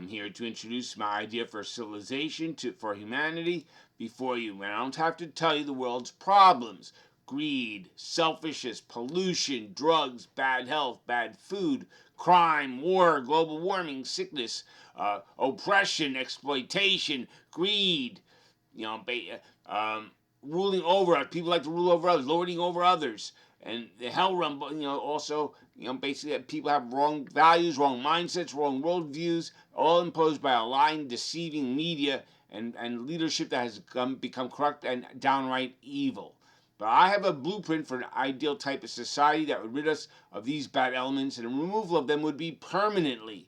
I'm here to introduce my idea for civilization for humanity before you. And I don't have to tell you the world's problems: greed, selfishness, pollution, drugs, bad health, bad food, crime, war, global warming, sickness, oppression, exploitation, greed, you know, ruling over. People like to rule over others, lording over others, and the hell run. Also, basically, people have wrong values, wrong mindsets, wrong worldviews, all imposed by a lying, deceiving media and leadership that has become corrupt and downright evil. But I have a blueprint for an ideal type of society that would rid us of these bad elements, and the removal of them would be permanently.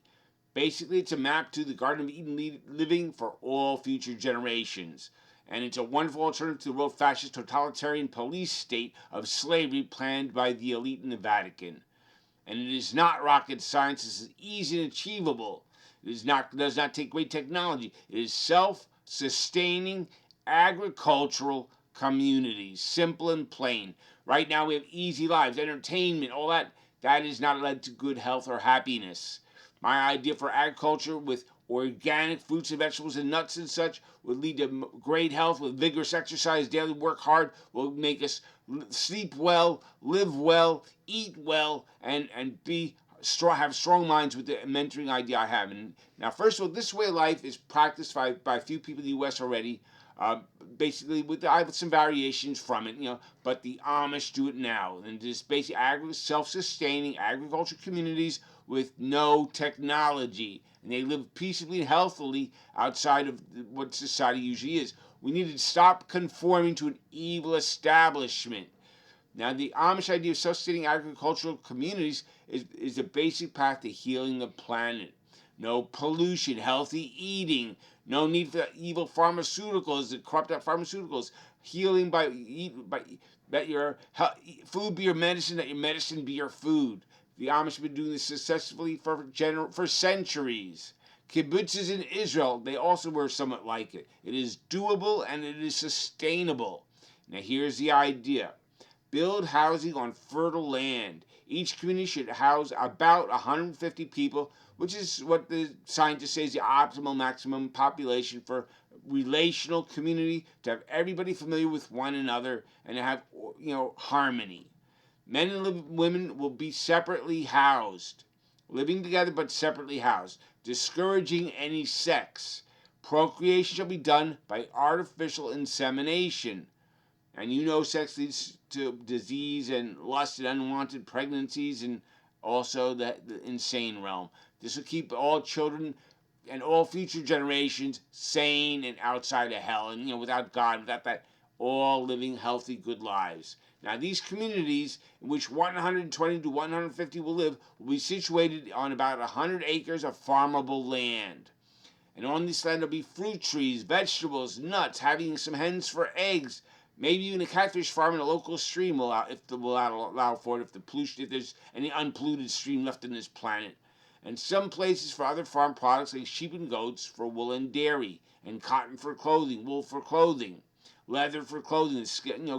Basically, it's a map to the Garden of Eden living for all future generations. And it's a wonderful alternative to the world fascist totalitarian police state of slavery planned by the elite in the Vatican. And it is not rocket science. This is easy and achievable. Does not take great technology. It is self-sustaining agricultural communities, simple and plain. Right now we have easy lives, entertainment, all that. That has not led to good health or happiness. My idea for agriculture with organic fruits and vegetables and nuts and such would lead to great health with vigorous exercise, daily work hard, will make us sleep well, live well, eat well, and have strong minds with the mentoring idea I have. And now, first of all, this way of life is practiced by a few people in the U.S. already. Basically, I have some variations from it, but the Amish do it now. And just basically self-sustaining agriculture communities with no technology. And they live peaceably and healthily outside of what society usually is. We need to stop conforming to an evil establishment. Now, the Amish idea of self-sustaining agricultural communities is the basic path to healing the planet. No pollution, healthy eating, no need for evil pharmaceuticals, the corrupt pharmaceuticals, healing by that your food be your medicine, that your medicine be your food. The Amish have been doing this successfully for centuries. Kibbutzes in Israel, they also were somewhat like it. It is doable and it is sustainable. Now here's the idea. Build housing on fertile land. Each community should house about 150 people, which is what the scientists say is the optimal maximum population for relational community, to have everybody familiar with one another and to have harmony. Men and women will be separately housed, living together but separately housed, discouraging any sex. Procreation shall be done by artificial insemination. And sex leads to disease and lust and unwanted pregnancies and also the insane realm. This will keep all children and all future generations sane and outside of hell. And, without God, without that, all living healthy, good lives. Now, these communities, in which 120 to 150 will live, will be situated on about 100 acres of farmable land. And on this land will be fruit trees, vegetables, nuts, having some hens for eggs, maybe even a catfish farm and a local stream will allow for it if there's any unpolluted stream left in this planet. And some places for other farm products like sheep and goats for wool and dairy, and cotton for clothing, wool for clothing, leather for clothing,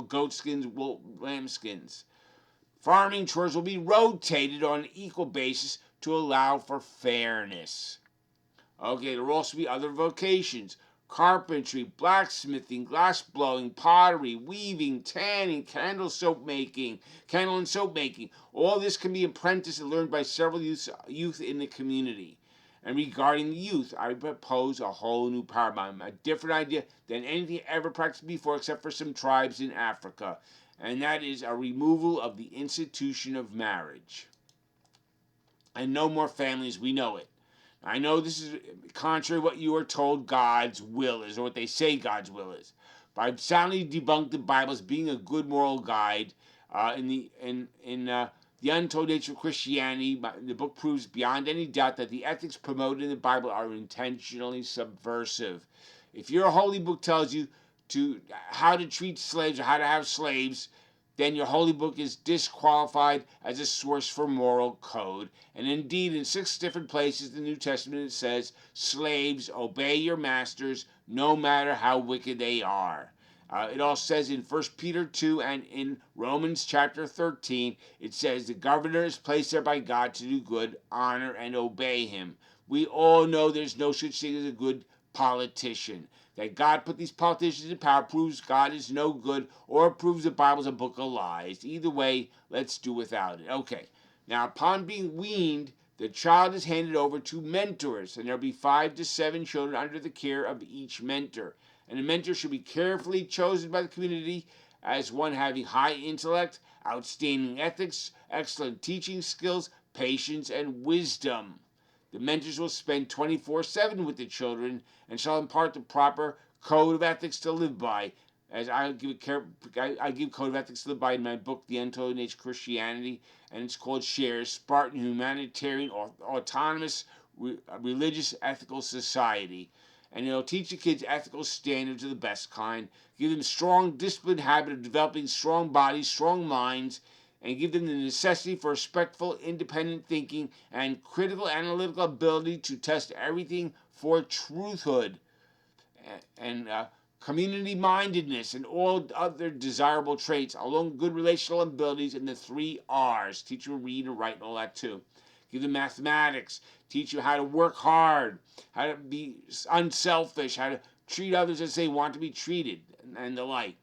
goat skins, wool, lamb skins. Farming chores will be rotated on an equal basis to allow for fairness. Okay, there will also be other vocations: carpentry, blacksmithing, glass blowing, pottery, weaving, tanning, candle and soap making. All this can be apprenticed and learned by several youth in the community. And regarding the youth, I propose a whole new paradigm, a different idea than anything ever practiced before except for some tribes in Africa. And that is a removal of the institution of marriage. And no more families, we know it. I know this is contrary to what you are told God's will is, or what they say God's will is. But I've soundly debunked the Bible as being a good moral guide. In the Untold Nature of Christianity, the book proves beyond any doubt that the ethics promoted in the Bible are intentionally subversive. If your holy book tells you how to treat slaves or how to have slaves, then your holy book is disqualified as a source for moral code. And indeed, in 6 different places in the New Testament it says, slaves, obey your masters no matter how wicked they are. It all says in 1 Peter 2 and in Romans chapter 13, it says the governor is placed there by God to do good, honor, and obey him. We all know there's no such thing as a good politician. That God put these politicians in power proves God is no good or proves the Bible's a book of lies. Either way, let's do without it. Okay, now upon being weaned, the child is handed over to mentors, and there will be 5 to 7 children under the care of each mentor. And the mentor should be carefully chosen by the community as one having high intellect, outstanding ethics, excellent teaching skills, patience, and wisdom. The mentors will spend 24/7 with the children and shall impart the proper code of ethics to live by. As I give code of ethics to live by in my book, The Untold Age Christianity, and it's called Shares, Spartan Humanitarian Autonomous Religious Ethical Society. And it'll teach the kids ethical standards of the best kind, give them strong disciplined habit of developing strong bodies, strong minds, and give them the necessity for respectful, independent thinking and critical analytical ability to test everything for truthhood and community mindedness and all other desirable traits, along with good relational abilities and the 3 R's. Teach them to read and write and all that too. Give them mathematics, teach you how to work hard, how to be unselfish, how to treat others as they want to be treated, and the like.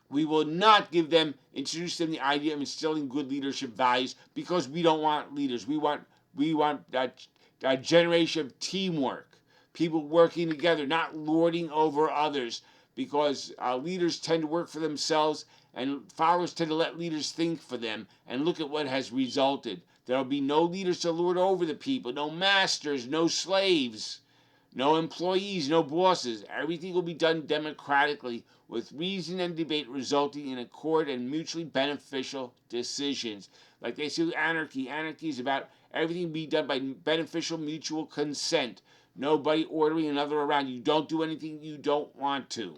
We will not introduce them the idea of instilling good leadership values because we don't want leaders. We want a generation of teamwork, people working together, not lording over others, because leaders tend to work for themselves and followers tend to let leaders think for them, and look at what has resulted. There will be no leaders to lord over the people, no masters, no slaves, no employees, no bosses. Everything will be done democratically with reason and debate resulting in accord and mutually beneficial decisions. Like they say with anarchy, anarchy is about everything being done by beneficial mutual consent. Nobody ordering another around. You don't do anything you don't want to.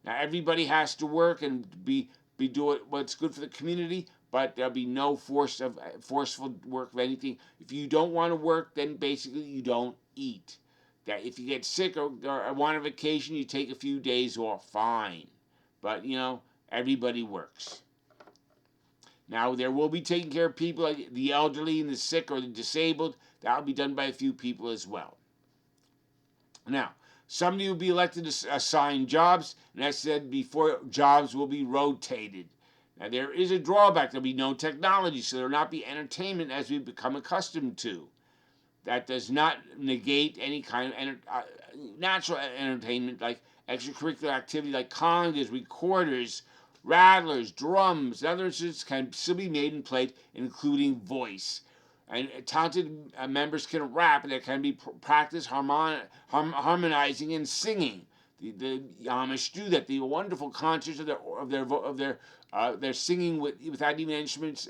Now everybody has to work and be doing what's good for the community, but there'll be no forceful work of anything. If you don't want to work, then basically you don't eat. That if you get sick or want a vacation, you take a few days off, fine. But everybody works. Now there will be taking care of people like the elderly and the sick or the disabled. That will be done by a few people as well. Now, somebody will be elected to assign jobs, and as I said before, jobs will be rotated. Now, there is a drawback. There will be no technology, so there will not be entertainment as we've become accustomed to. That does not negate any kind of natural entertainment like extracurricular activity like congas, recorders, rattlers, drums, and other instruments can still be made and played, including voice. And talented members can rap, and there can be practice harmonizing and singing. The Amish do that. The wonderful concerts of their singing without even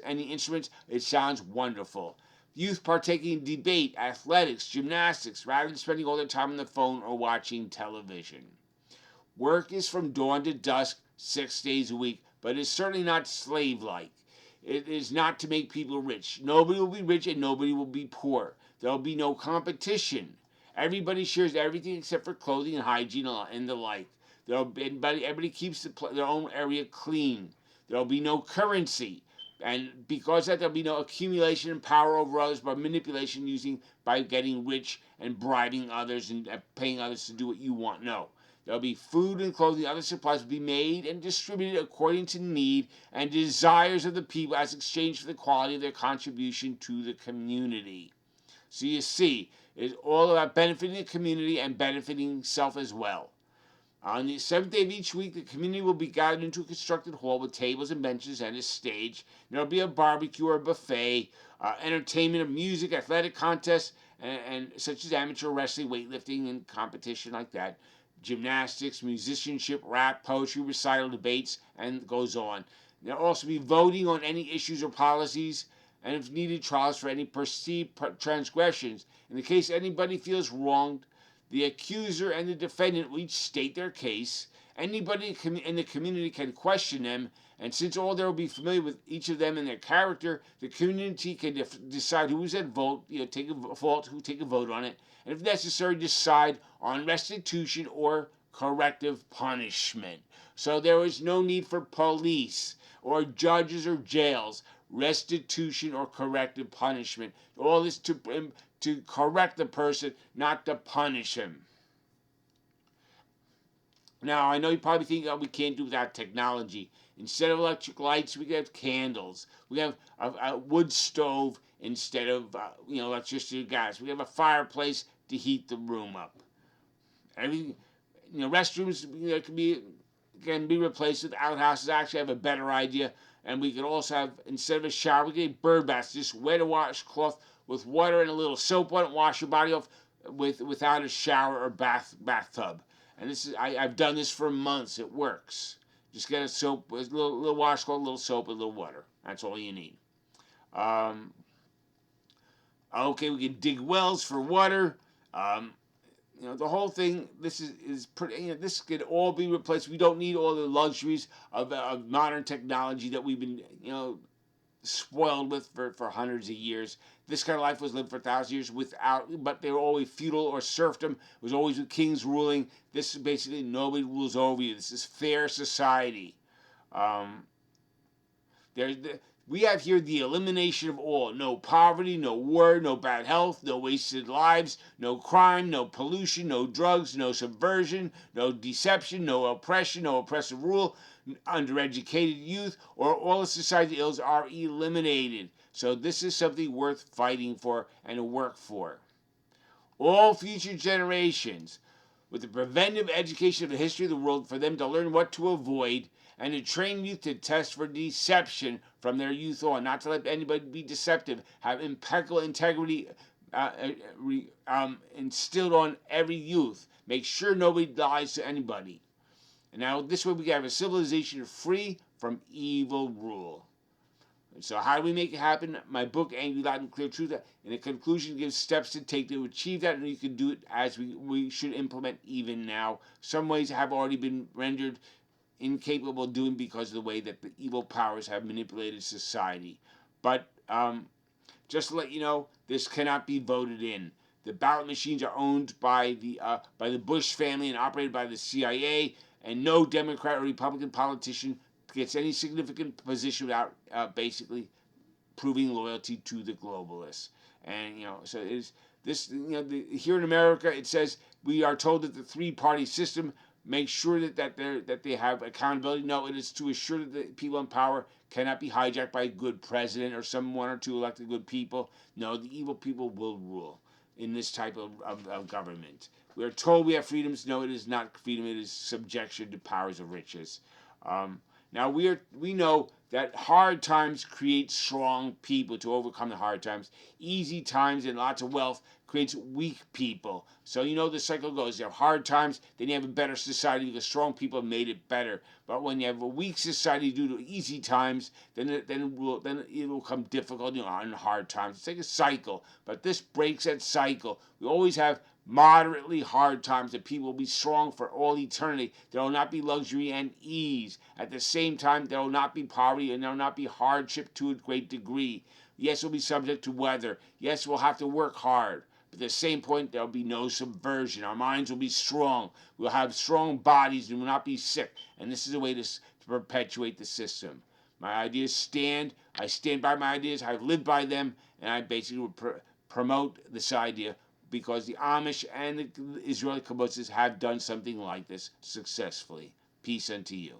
any instruments. It sounds wonderful. Youth partaking in debate, athletics, gymnastics, rather than spending all their time on the phone or watching television. Work is from dawn to dusk, 6 days a week, but it's certainly not slave-like. It is not to make people rich. Nobody will be rich and nobody will be poor. There will be no competition. Everybody shares everything except for clothing and hygiene and the like. Everybody keeps their own area clean. There will be no currency. And because of that, there will be no accumulation and power over others by manipulation by getting rich and bribing others and paying others to do what you want. No. There will be food and clothing, other supplies will be made and distributed according to need and desires of the people as exchange for the quality of their contribution to the community. So you see, it's all about benefiting the community and benefiting self as well. On the 7th day of each week, the community will be gathered into a constructed hall with tables and benches and a stage. There will be a barbecue or a buffet, entertainment of music, athletic contests, and such as amateur wrestling, weightlifting, and competition like that. Gymnastics, musicianship, rap, poetry, recital, debates, and it goes on. There will also be voting on any issues or policies, and if needed, trials for any perceived transgressions. In the case anybody feels wronged, the accuser and the defendant will each state their case. Anybody in the community can question them, and since all there will be familiar with each of them and their character, the community can decide who is at fault, take a vote on it, and if necessary, decide on restitution or corrective punishment. So there was no need for police or judges or jails, restitution or corrective punishment. All this to correct the person, not to punish him. Now, I know you probably think, oh, we can't do without technology. Instead of electric lights, we have candles. We have a wood stove instead of electricity or gas. We have a fireplace to heat the room up. Everything, restrooms can be replaced with outhouses. I actually have a better idea, and we could also have, instead of a shower, we get bird baths. Just wet a washcloth with water and a little soap on it. Wash your body off without a shower or bathtub. And I've done this for months. It works. Just get a soap, a little washcloth, a little soap, a little water. That's all you need. Okay, we can dig wells for water. The whole thing. This is pretty. This could all be replaced. We don't need all the luxuries of modern technology that we've been spoiled with for hundreds of years. This kind of life was lived for thousands of years but they were always feudal or serfdom. It was always with kings ruling. This is basically nobody rules over you. This is fair society. We have here the elimination of all. No poverty, no war, no bad health, no wasted lives, no crime, no pollution, no drugs, no subversion, no deception, no oppression, no oppressive rule, undereducated youth, or all the society ills are eliminated. So this is something worth fighting for and to work for. All future generations, with the preventive education of the history of the world for them to learn what to avoid, and to train youth to test for deception from their youth on, not to let anybody be deceptive, have impeccable integrity instilled on every youth. Make sure nobody lies to anybody. And now this way we can have a civilization free from evil rule. And so how do we make it happen? My book, Angry, Loud, and Clear Truth, in the conclusion, gives steps to take to achieve that, and you can do it as we should implement even now. Some ways have already been rendered incapable of doing because of the way that the evil powers have manipulated society. But just to let you know, this cannot be voted in. The ballot machines are owned by the Bush family and operated by the CIA, and no Democrat or Republican politician gets any significant position without basically proving loyalty to the globalists. And so it is this. Here in America, it says we are told that the three-party system makes sure that they have accountability. No, it is to assure that the people in power cannot be hijacked by a good president or some one or two elected good people. No, the evil people will rule in this type of government. We are told we have freedoms. No, it is not freedom. It is subjection to powers of riches. Now we know that hard times create strong people to overcome the hard times. Easy times and lots of wealth creates weak people. So the cycle goes. You have hard times, then you have a better society because strong people have made it better. But when you have a weak society due to easy times, then it will become difficult on hard times. It's like a cycle. But this breaks that cycle. We always have moderately hard times that people will be strong for all eternity. There will not be luxury and ease. At the same time, there will not be poverty and there will not be hardship to a great degree. Yes, we'll be subject to weather. Yes, we'll have to work hard. But at the same point, there will be no subversion. Our minds will be strong. We'll have strong bodies and will not be sick. And this is a way to perpetuate the system. My ideas stand. I stand by my ideas. I've lived by them. And I basically will promote this idea because the Amish and the Israeli kibbutzes have done something like this successfully. Peace unto you.